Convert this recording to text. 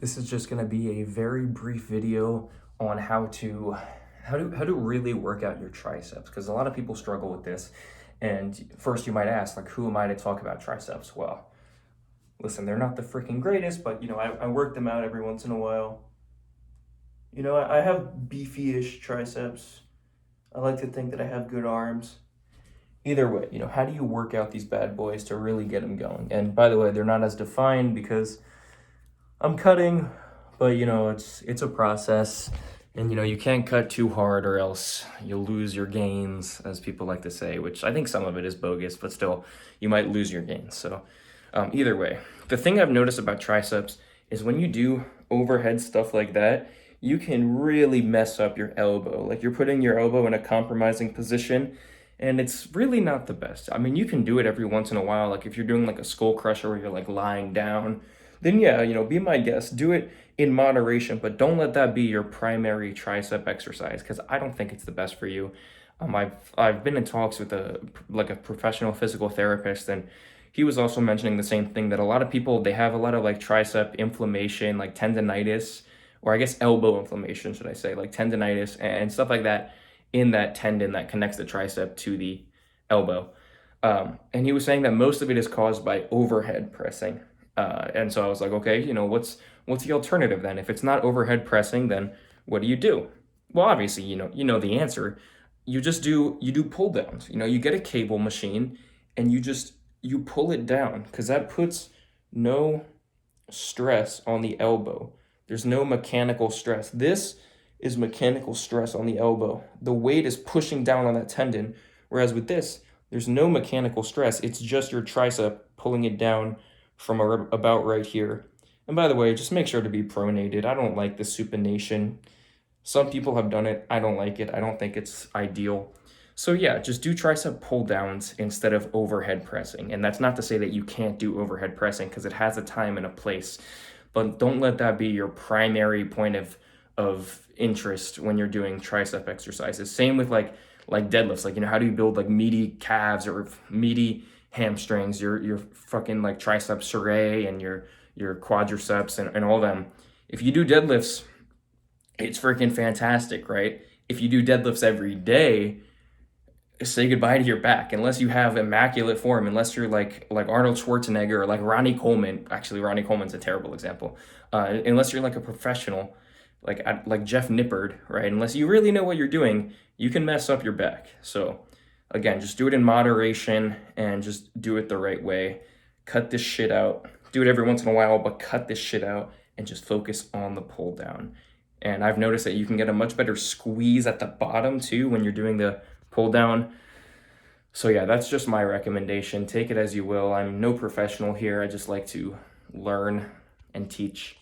This is just gonna be a very brief video on how to really work out your triceps, because a lot of people struggle with this. And first you might ask, like, who am I to talk about triceps? Well, listen, they're not the freaking greatest, but I work them out every once in a while. I have beefy-ish triceps. I like to think that I have good arms. Either way, how do you work out these bad boys to really get them going? And by the way, they're not as defined because I'm cutting, but it's a process, and you can't cut too hard or else you'll lose your gains, as people like to say, which I think some of it is bogus, but still, you might lose your gains. So either way, the thing I've noticed about triceps is when you do overhead stuff like that, you can really mess up your elbow. Like, you're putting your elbow in a compromising position, and it's really not the best. I mean, you can do it every once in a while, like if you're doing like a skull crusher where you're like lying down, then yeah, be my guest. Do it in moderation, but don't let that be your primary tricep exercise, because I don't think it's the best for you. I've been in talks with a professional physical therapist, and he was also mentioning the same thing, that a lot of people, they have a lot of like tricep inflammation, like tendonitis, or I guess elbow inflammation, should I say, like tendonitis and stuff like that in that tendon that connects the tricep to the elbow. And he was saying that most of it is caused by overhead pressing. And so I was like, okay, what's the alternative then? If it's not overhead pressing, then what do you do? Well, obviously, you know the answer. You do pull downs. You get a cable machine and you pull it down, because that puts no stress on the elbow. There's no mechanical stress. This is mechanical stress on the elbow. The weight is pushing down on that tendon, whereas with this, there's no mechanical stress. It's just your tricep pulling it down from about right here. And by the way, just make sure to be pronated. I don't like the supination. Some people have done it. I don't like it. I don't think it's ideal. So yeah, just do tricep pull downs instead of overhead pressing. And that's not to say that you can't do overhead pressing, because it has a time and a place. But don't let that be your primary point of interest when you're doing tricep exercises. Same with like deadlifts. Like, how do you build like meaty calves or meaty hamstrings, your fucking like triceps serrae and your quadriceps and all them. If you do deadlifts, it's freaking fantastic, right? If you do deadlifts every day, say goodbye to your back, unless you have immaculate form, unless you're like Arnold Schwarzenegger or like Ronnie Coleman. Actually, Ronnie Coleman's a terrible example. Unless you're like a professional, like Jeff Nippard, right? Unless you really know what you're doing, you can mess up your back. So again, just do it in moderation and just do it the right way. Cut this shit out. Do it every once in a while, but cut this shit out and just focus on the pull down. And I've noticed that you can get a much better squeeze at the bottom too when you're doing the pull down. So yeah, that's just my recommendation. Take it as you will. I'm no professional here. I just like to learn and teach.